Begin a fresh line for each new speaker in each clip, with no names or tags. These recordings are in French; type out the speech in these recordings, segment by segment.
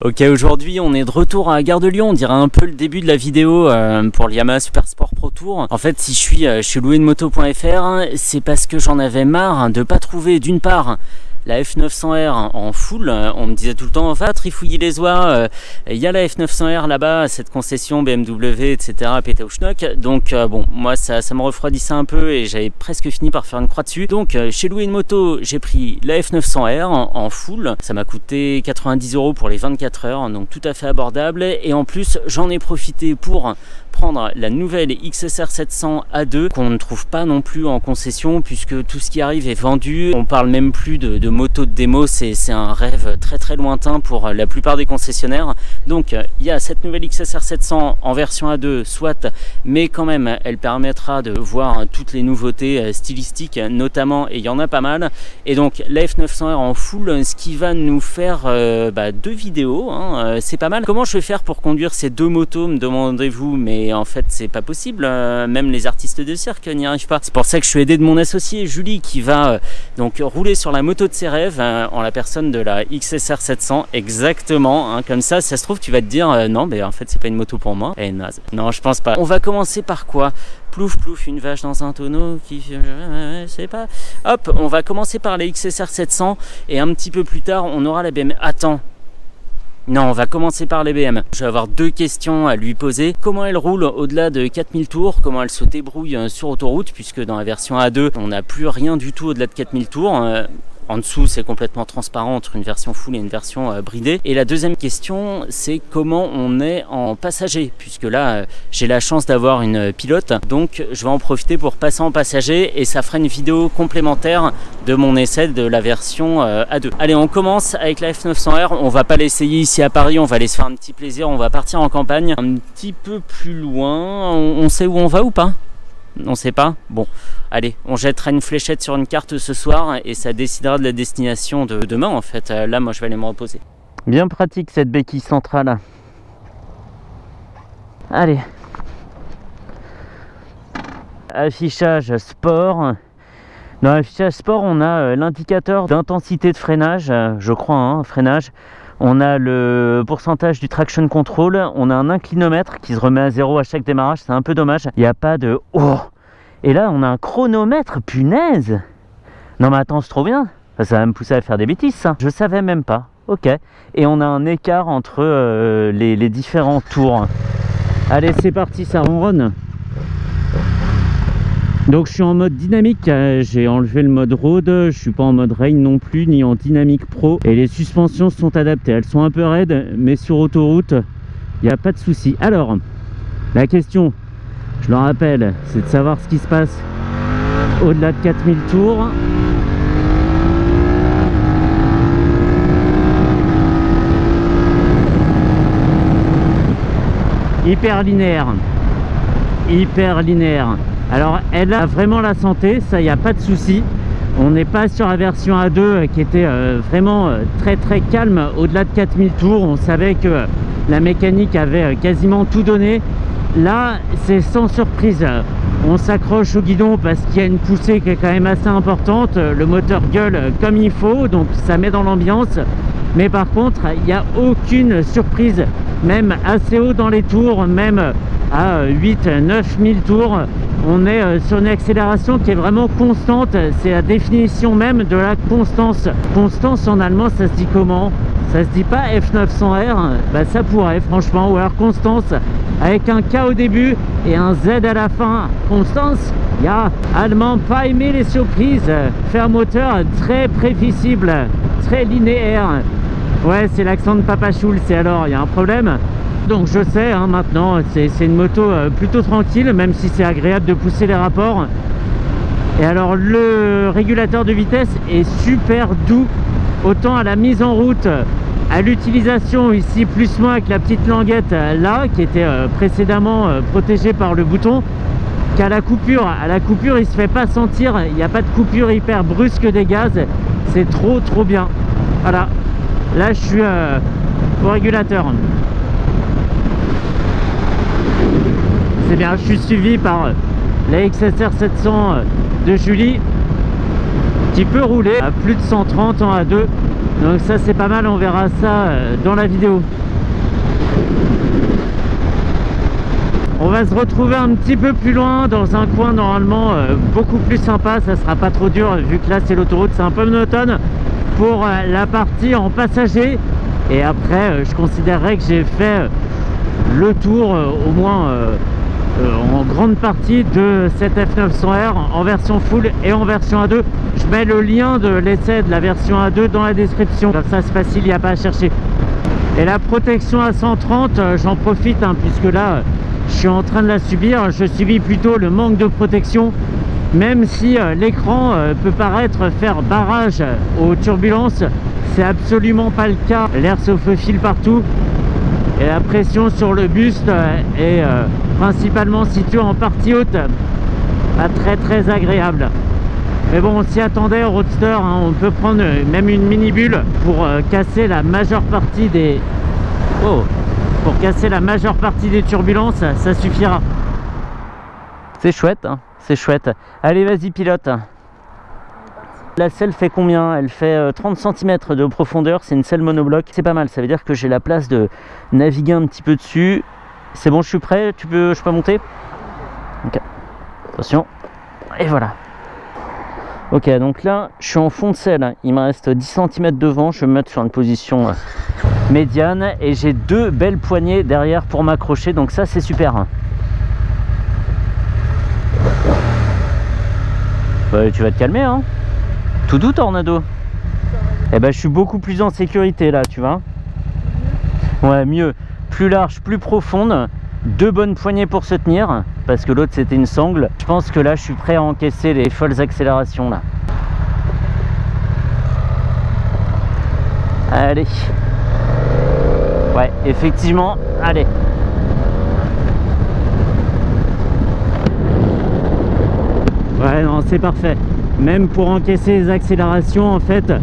Ok, aujourd'hui on est de retour à Gare de Lyon, on dirait un peu le début de la vidéo pour le Yamaha Super Sport Pro Tour. En fait, si je suis chez louerdemoto.fr, c'est parce que j'en avais marre de pas trouver d'une part la F900R en full. On me disait tout le temps, va trifouiller les oies, il y a la F900R là-bas, cette concession BMW, etc. pété au schnock. Donc bon, moi ça me refroidissait un peu et j'avais presque fini par faire une croix dessus. Donc chez Louer une moto, j'ai pris la F900R en full. Ça m'a coûté 90 € pour les 24 heures, donc tout à fait abordable. Et en plus, j'en ai profité pour prendre la nouvelle XSR 700 A2 qu'on ne trouve pas non plus en concession puisque tout ce qui arrive est vendu. On parle même plus de moto de démo, c'est un rêve très très lointain pour la plupart des concessionnaires. Donc il y a cette nouvelle XSR 700 en version A2 soit, mais quand même elle permettra de voir toutes les nouveautés stylistiques notamment, et il y en a pas mal. Et donc la F900R en full, ce qui va nous faire deux vidéos, hein, c'est pas mal. Comment je vais faire pour conduire ces deux motos, me demandez-vous? Mais en fait c'est pas possible, même les artistes de cirque n'y arrivent pas. C'est pour ça que je suis aidé de mon associé Julie qui va donc rouler sur la moto de ses rêves en la personne de la XSR 700 exactement, hein, comme ça se trouve tu vas te dire non mais en fait c'est pas une moto pour moi, et naze. Non, je pense pas. On va commencer par quoi? Plouf plouf, une vache dans un tonneau qui c'est pas. Hop, on va commencer par la XSR 700 et un petit peu plus tard on aura la BMW. Attends. Non, on va commencer par les BM. Je vais avoir deux questions à lui poser. Comment elle roule au-delà de 4000 tours? Comment elle se débrouille sur autoroute? Puisque dans la version A2, on n'a plus rien du tout au-delà de 4000 tours. En dessous, c'est complètement transparent entre une version full et une version bridée. Et la deuxième question, c'est comment on est en passager, puisque là, j'ai la chance d'avoir une pilote, donc je vais en profiter pour passer en passager et ça fera une vidéo complémentaire de mon essai de la version A2. Allez, on commence avec la F900R. On va pas l'essayer ici à Paris, on va aller se faire un petit plaisir, on va partir en campagne, un petit peu plus loin. On sait où on va ou pas? On sait pas? Bon, allez, on jettera une fléchette sur une carte ce soir et ça décidera de la destination de demain en fait. Là, moi, je vais aller me reposer. Bien pratique cette béquille centrale. Allez. Affichage sport. Dans l'affichage sport, on a l'indicateur d'intensité de freinage, je crois, hein, freinage. On a le pourcentage du traction control, on a un inclinomètre qui se remet à 0 à chaque démarrage, c'est un peu dommage. Il n'y a pas de... Oh! Et là, on a un chronomètre, punaise! Non mais attends, c'est trop bien. Ça va me pousser à faire des bêtises, ça. Je savais même pas. Ok. Et on a un écart entre les différents tours. Allez, c'est parti, ça ronronne. Donc je suis en mode dynamique, j'ai enlevé le mode road, je suis pas en mode rain non plus, ni en dynamique pro. Et les suspensions sont adaptées, elles sont un peu raides, mais sur autoroute, il n'y a pas de souci. Alors, la question, je le rappelle, c'est de savoir ce qui se passe au-delà de 4000 tours. Hyper linéaire. Hyper linéaire. Alors elle a vraiment la santé, ça, il n'y a pas de souci. On n'est pas sur la version A2 qui était vraiment très très calme au-delà de 4000 tours. On savait que la mécanique avait quasiment tout donné. Là, c'est sans surprise. On s'accroche au guidon parce qu'il y a une poussée qui est quand même assez importante. Le moteur gueule comme il faut, donc ça met dans l'ambiance. Mais par contre, il n'y a aucune surprise, même assez haut dans les tours, même à 8-9 000 tours. On est sur une accélération qui est vraiment constante. C'est la définition même de la constance. Constance en allemand, ça se dit comment? Ça se dit pas F900R? Bah ça pourrait franchement. Ou alors constance avec un K au début et un Z à la fin. Constance, il y a allemand, pas aimer les surprises. Faire moteur très prévisible, très linéaire. Ouais, c'est l'accent de Papa Schulz. Et alors, il y a un problème? Donc je sais, hein, maintenant c'est une moto plutôt tranquille, même si c'est agréable de pousser les rapports. Et alors le régulateur de vitesse est super doux, autant à la mise en route, à l'utilisation ici plus moins avec la petite languette là qui était précédemment protégée par le bouton, qu'à la coupure. À la coupure il se fait pas sentir, il n'y a pas de coupure hyper brusque des gaz, c'est trop bien. Voilà, là je suis au régulateur. C'est bien, je suis suivi par la XSR 700 de Julie qui peut rouler à plus de 130 en A2 Donc ça c'est pas mal, on verra ça dans la vidéo. On va se retrouver un petit peu plus loin dans un coin normalement beaucoup plus sympa, ça sera pas trop dur vu que là c'est l'autoroute, c'est un peu monotone pour la partie en passager. Et après je considérerais que j'ai fait le tour au moins en grande partie de cette F900R en version full et en version A2. Je mets le lien de l'essai de la version A2 dans la description, comme ça c'est facile, il n'y a pas à chercher. Et la protection à 130, j'en profite puisque là je suis en train de la subir. Je subis plutôt le manque de protection, même si l'écran peut paraître faire barrage aux turbulences, c'est absolument pas le cas. L'air se faufile partout et la pression sur le buste est principalement située en partie haute, pas très agréable. Mais bon, on s'y attendait au Roadster, on peut prendre même une mini bulle pour casser la majeure partie des... Pour casser la majeure partie des turbulences, ça suffira. C'est chouette, c'est chouette. Allez, vas-y, pilote. La selle fait combien? Elle fait 30 cm de profondeur, c'est une selle monobloc. C'est pas mal, ça veut dire que j'ai la place de naviguer un petit peu dessus. C'est bon, je suis prêt, je peux monter? Ok, attention, et voilà. Ok, donc là, je suis en fond de selle, il me reste 10 cm devant, je vais me mettre sur une position médiane et j'ai deux belles poignées derrière pour m'accrocher, donc ça c'est super. Tu vas te calmer, hein? Tout doux, Tornado? Eh ben, je suis beaucoup plus en sécurité là, tu vois. Ouais, mieux, plus large, plus profonde, deux bonnes poignées pour se tenir, parce que l'autre c'était une sangle. Je pense que là, je suis prêt à encaisser les folles accélérations là. Allez. Ouais, effectivement, allez. Ouais, non, c'est parfait. Même pour encaisser les accélérations, en fait,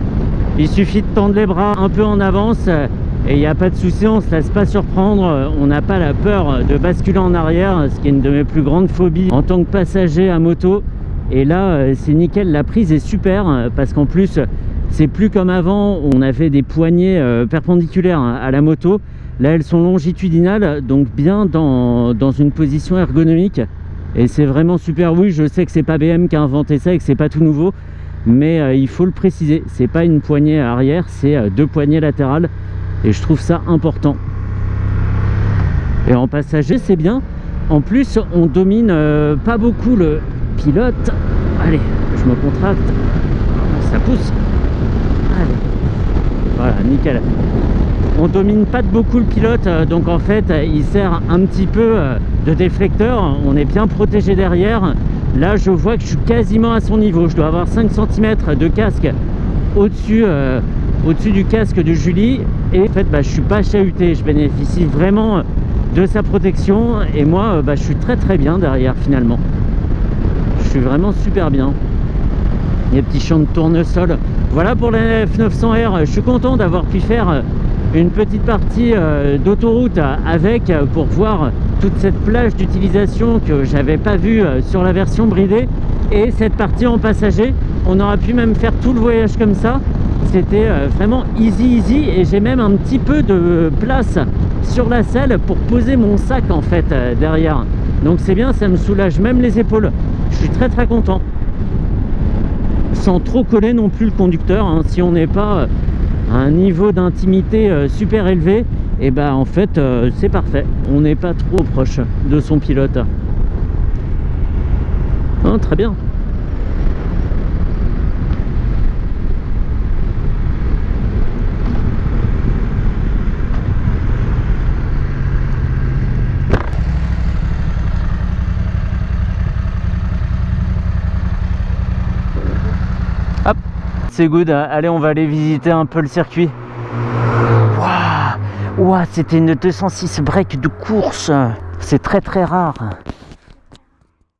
il suffit de tendre les bras un peu en avance et il n'y a pas de souci, on ne se laisse pas surprendre. On n'a pas la peur de basculer en arrière, ce qui est une de mes plus grandes phobies en tant que passager à moto. Et là, c'est nickel, la prise est super parce qu'en plus, c'est plus comme avant, on avait des poignées perpendiculaires à la moto. Là, elles sont longitudinales, donc bien dans une position ergonomique. Et c'est vraiment super. Oui, je sais que c'est pas BM qui a inventé ça et que c'est pas tout nouveau, mais il faut le préciser, c'est pas une poignée arrière, c'est deux poignées latérales et je trouve ça important. Et en passager, c'est bien. En plus, on domine pas beaucoup le pilote. Allez, je me contracte, ça pousse. Allez, voilà, nickel. On domine pas beaucoup le pilote, donc en fait il sert un petit peu de déflecteur. On est bien protégé derrière. Là je vois que je suis quasiment à son niveau, je dois avoir 5 cm de casque au-dessus du casque de Julie, et en fait je suis pas chahuté, je bénéficie vraiment de sa protection et moi je suis très bien derrière finalement. Je suis vraiment super bien. Il y a des petits champs de tournesol. Voilà pour la F900R, je suis content d'avoir pu faire une petite partie d'autoroute avec, pour voir toute cette plage d'utilisation que j'avais pas vue sur la version bridée, et cette partie en passager. On aurait pu même faire tout le voyage comme ça, c'était vraiment easy, et j'ai même un petit peu de place sur la selle pour poser mon sac en fait derrière, donc c'est bien, ça me soulage même les épaules. Je suis très content, sans trop coller non plus le conducteur, hein. Si on n'est pas un niveau d'intimité super élevé, et ben en fait c'est parfait, on n'est pas trop proche de son pilote. Hein, très bien. Hop, c'est good. Allez, on va aller visiter un peu le circuit. Waouh, c'était une 206 break de course. C'est très rare.